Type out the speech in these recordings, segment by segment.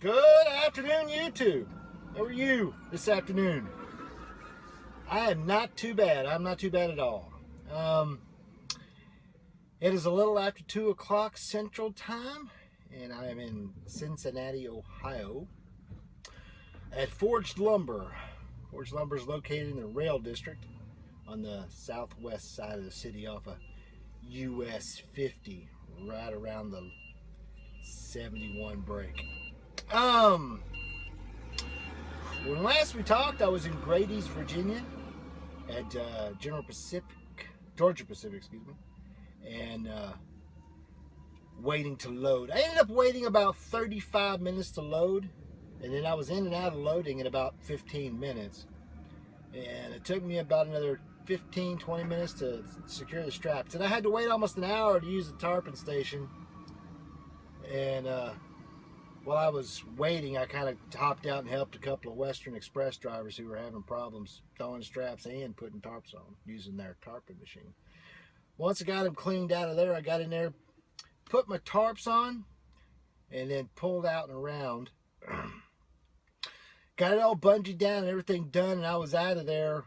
Good afternoon, YouTube. How are you this afternoon? I am not too bad. I'm not too bad at all. It is a little after 2 o'clock Central Time, and I am in Cincinnati, Ohio, at Forged Lumber. Forged Lumber is located in the Rail District on the southwest side of the city off of US 50, right around the 71 break. When last we talked, I was in Grady's, Virginia, at Georgia Pacific, excuse me, and waiting to load. I ended up waiting about 35 minutes to load, and then I was in and out of loading in about 15 minutes, and it took me about another 15-20 minutes to secure the straps, and I had to wait almost an hour to use the tarpon station. And while I was waiting, I kind of hopped out and helped a couple of Western Express drivers who were having problems throwing straps and putting tarps on using their tarpon machine. Once I got them cleaned out of there, I got in there, put my tarps on, and then pulled out and around. Got it all bungeed down and everything done, and I was out of there.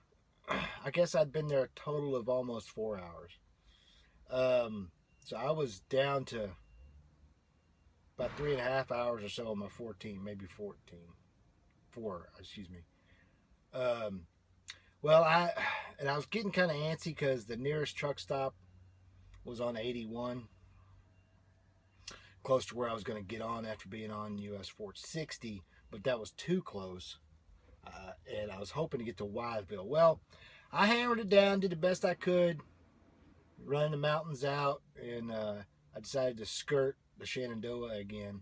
I guess I'd been there a total of almost 4 hours. So I was down to about 3.5 hours or so on my 14, maybe 4, excuse me. Well, I was getting kind of antsy because the nearest truck stop was on 81, close to where I was going to get on after being on US 460, but that was too close, and I was hoping to get to Wytheville. Well, I hammered it down, did the best I could, running the mountains out, and I decided to skirt the Shenandoah again,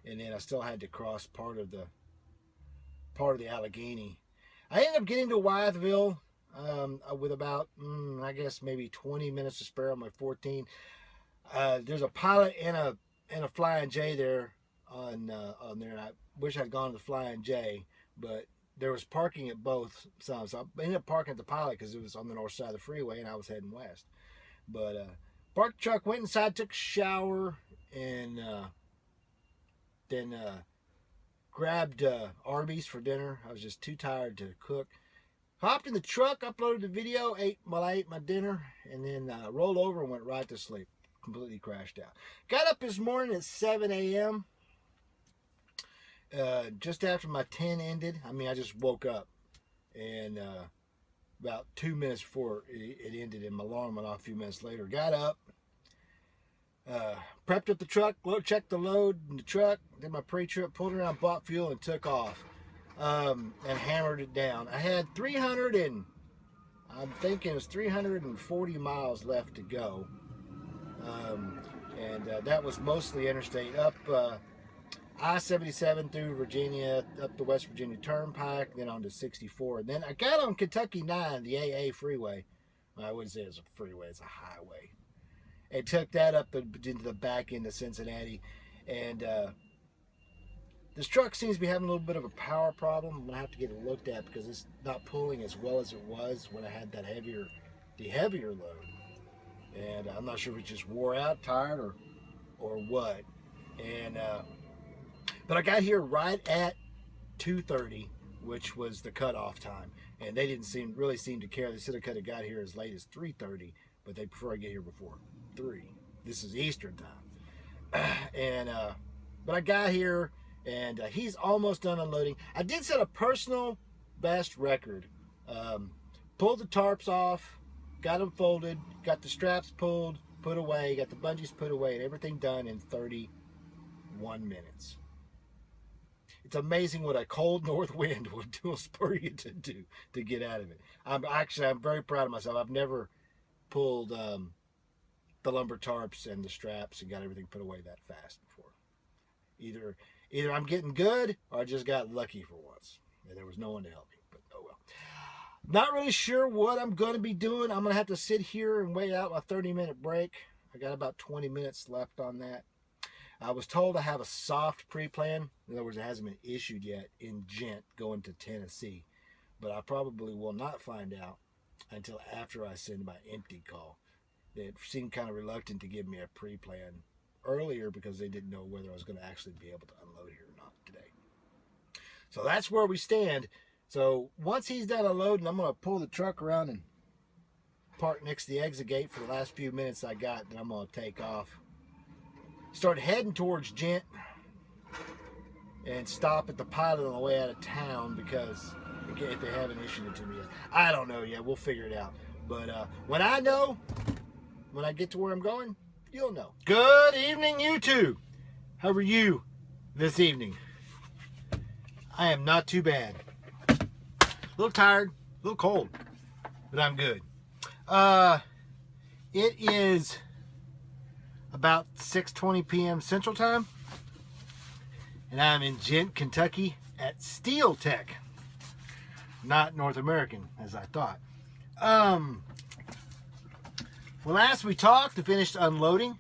and then I still had to cross part of the Allegheny. I ended up getting to Wytheville with about I guess maybe 20 minutes to spare on my 14. There's a Pilot and a Flying J there on there, and I wish I'd gone to the Flying J, but there was parking at both sides. So I ended up parking at the Pilot because it was on the north side of the freeway, and I was heading west. But parked the truck, went inside, took a shower, and then grabbed Arby's for dinner. I was just too tired to cook. Hopped in the truck, uploaded the video, ate while I ate my dinner, and then rolled over and went right to sleep. Completely crashed out. Got up this morning at 7 a.m. Just after my 10 ended. I mean, I just woke up, and about 2 minutes before it ended, and my alarm went off a few minutes later. Got up, prepped up the truck, checked the load in the truck, did my pre-trip, pulled around, bought fuel, and took off, and hammered it down. I had I'm thinking it was 340 miles left to go, and that was mostly interstate, up I-77 through Virginia, up the West Virginia Turnpike, then on to 64. And then I got on Kentucky 9, the AA freeway. Well, I wouldn't say it's a freeway, it's a highway. And took that up into the back end of Cincinnati. And this truck seems to be having a little bit of a power problem. I'm going to have to get it looked at because it's not pulling as well as it was when I had that heavier load. And I'm not sure if it just wore out, tired, or what. And but I got here right at 2:30, which was the cutoff time, and they didn't really seem to care. They said I could have got here as late as 3:30, but they prefer I get here before 3. This is Eastern time, and but I got here, and he's almost done unloading. I did set a personal best record. Pulled the tarps off, got them folded, got the straps pulled, put away, got the bungees put away, and everything done in 31 minutes. It's amazing what a cold north wind will spur you to do to get out of it. I'm very proud of myself. I've never pulled the lumber tarps and the straps and got everything put away that fast before. Either I'm getting good or I just got lucky for once. And there was no one to help me, but oh well. Not really sure what I'm going to be doing. I'm going to have to sit here and wait out my 30-minute break. I got about 20 minutes left on that. I was told I have a soft pre-plan. In other words, it hasn't been issued yet in Gent going to Tennessee. But I probably will not find out until after I send my empty call. They seemed kind of reluctant to give me a pre-plan earlier because they didn't know whether I was going to actually be able to unload here or not. So that's where we stand. So once he's done unloading, I'm going to pull the truck around and park next to the exit gate for the last few minutes I got. Then I'm going to take off. Start heading towards Gent and stop at the pilot on the way out of town because if they haven't issued it to me yet. I don't know yet. We'll figure it out. But when I know, when I get to where I'm going, you'll know. Good evening, YouTube. How are you this evening? I am not too bad. A little tired, a little cold, but I'm good. It is about 6:20 p.m. Central Time, and I'm in Gent, Kentucky at Steel Tech. Not North American, as I thought. Well, last we talked, I finished unloading,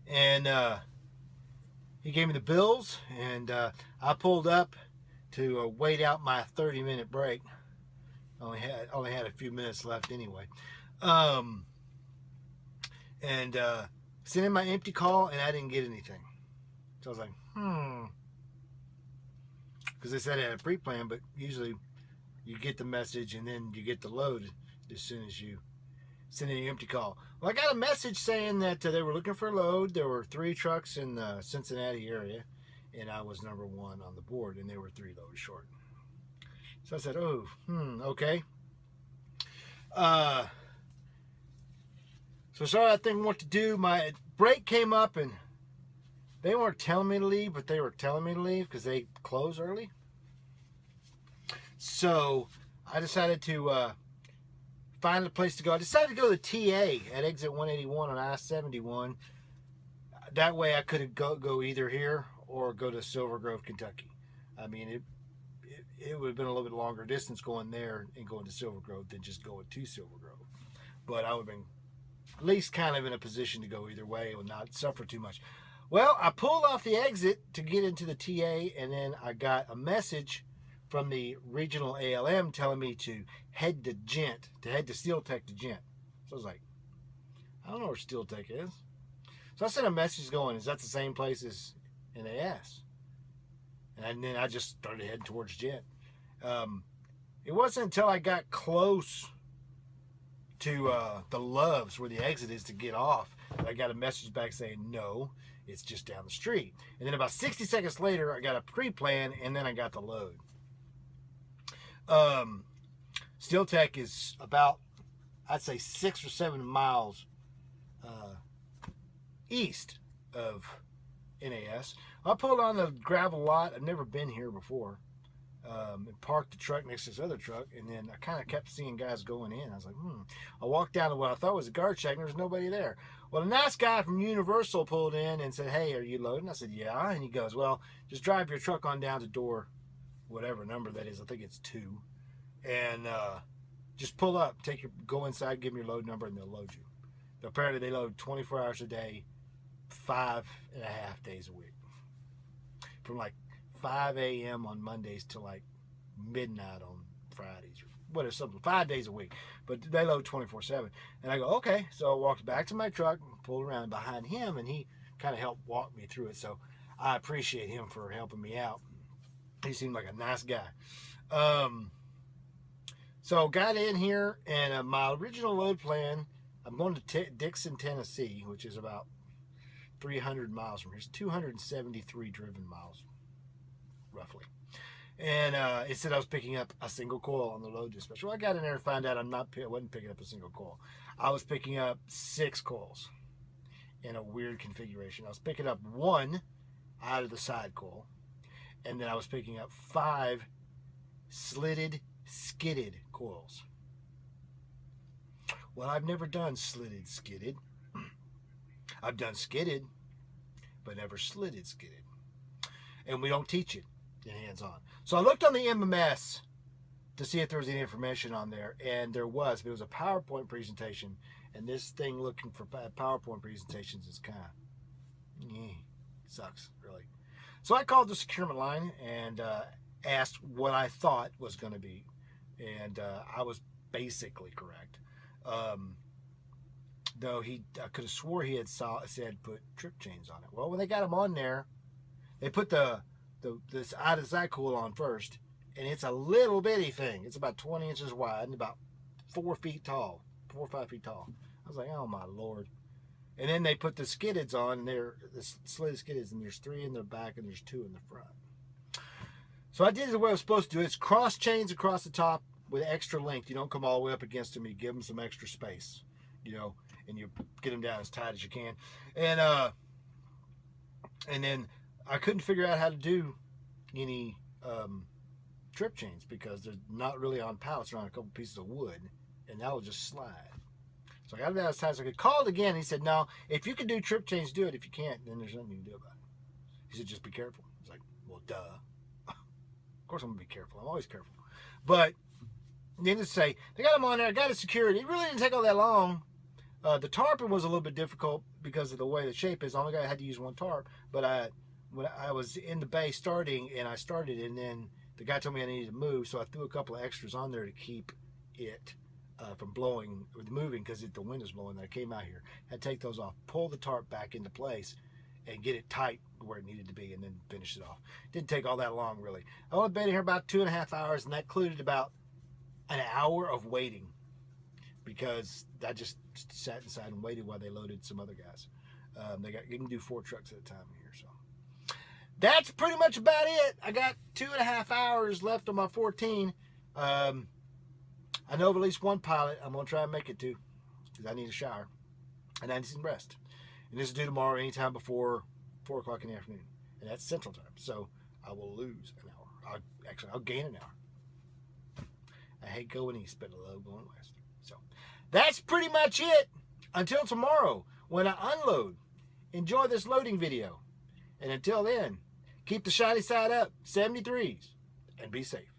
and he gave me the bills, and I pulled up to wait out my 30-minute break. Only had a few minutes left anyway. Sent in my empty call, and I didn't get anything. So I was like, because they said I had a pre-plan, but usually you get the message and then you get the load as soon as you send in your empty call. Well, I got a message saying that they were looking for a load. There were 3 trucks in the Cincinnati area, and I was number 1 on the board, and they were 3 loads short. So I said, oh, okay. So I started thinking what to do. My break came up, and they weren't telling me to leave, but they were telling me to leave because they close early. So I decided to find a place to go. I decided to go to the TA at exit 181 on I-71. That way I could go either here or go to Silver Grove, Kentucky. I mean, it would have been a little bit longer distance going there and going to Silver Grove than just going to Silver Grove. But I would have been at least kind of in a position to go either way and not suffer too much. Well, I pulled off the exit to get into the TA, and then I got a message from the regional ALM telling me to head to Gent, to head to Steel Tech to Gent. So I was like, I don't know where Steel Tech is. So I sent a message going, is that the same place as NAS? And then I just started heading towards Gent. It wasn't until I got close to the Loves, where the exit is to get off, that I got a message back saying, no, it's just down the street. And then about 60 seconds later, I got a pre-plan, and then I got the load. Steel Tech is about, I'd say, 6 or 7 miles east of NAS. I pulled on the gravel lot. I've never been here before. And parked the truck next to this other truck, and then I kind of kept seeing guys going in. I was like, I walked down to what I thought was a guard shack, and there was nobody there. Well, a nice guy from Universal pulled in and said, hey, are you loading? I said, yeah. And he goes, well, just drive your truck on down to door, whatever number that is. I think it's 2. And just pull up, go inside, give them your load number, and they'll load you. Apparently, they load 24 hours a day, 5.5 days a week. From like 5 a.m. on Mondays to like midnight on Fridays, or whatever, something, 5 days a week. But they load 24/7. And I go, okay. So I walked back to my truck, pulled around behind him, and he kind of helped walk me through it. So I appreciate him for helping me out. He seemed like a nice guy. So got in here, and my original load plan, I'm going to Dixon, Tennessee, which is about 300 miles from here. It's 273 driven miles, roughly. And it said I was picking up a single coil on the load dispatch. Well, I got in there and found out I wasn't picking up a single coil. I was picking up 6 coils in a weird configuration. I was picking up 1 out of the side coil, and then I was picking up 5 slitted, skidded coils. Well, I've never done slitted, skidded. I've done skidded, but never slitted, skidded. And we don't teach it in hands-on. So I looked on the MMS to see if there was any information on there, and there was. But it was a PowerPoint presentation, and this thing looking for PowerPoint presentations is kind of sucks, really. So I called the securement line and asked what I thought was going to be, and I was basically correct. Though I could have swore he had said put trip chains on it. Well, when they got them on there, they put the this out-of-side coil on first, and it's a little bitty thing. It's about 20 inches wide and about 4 feet tall, 4 or 5 feet tall. I was like, oh my Lord. And then they put the skiddeds on, and they're the slid skiddeds, and there's 3 in the back and there's 2 in the front. So I did it the way I was supposed to do it. It's cross chains across the top with extra length. You don't come all the way up against them. You give them some extra space, you know, and you get them down as tight as you can. And then I couldn't figure out how to do any trip chains because they're not really on pallets. They're on a couple pieces of wood, and that will just slide. So I got it out as tight as I could. Called again. And he said, no, if you can do trip chains, do it. If you can't, then there's nothing you can do about it. He said, just be careful. I was like, well, duh. Of course I'm going to be careful. I'm always careful. But needless to say, they got them on there. I got it secured. It really didn't take all that long. The tarping was a little bit difficult because of the way the shape is. I only had to use one tarp. But when I was in the bay starting, and I started, and then the guy told me I needed to move, so I threw a couple of extras on there to keep it from blowing, or moving, because the wind is blowing. I came out here, had to take those off, pull the tarp back into place, and get it tight where it needed to be, and then finish it off. Didn't take all that long, really. I only been here about 2.5 hours, and that included about an hour of waiting because I just sat inside and waited while they loaded some other guys. You can do 4 trucks at a time here, so. That's pretty much about it. I got 2.5 hours left on my 14. I know of at least one pilot I'm going to try and make it to because I need a shower and I need some rest. And this is due tomorrow anytime before 4 o'clock in the afternoon. And that's Central Time. So I will lose an hour. I'll gain an hour. I hate going east, but I love going west. So that's pretty much it. Until tomorrow when I unload. Enjoy this loading video. And until then, keep the shiny side up, 73s, and be safe.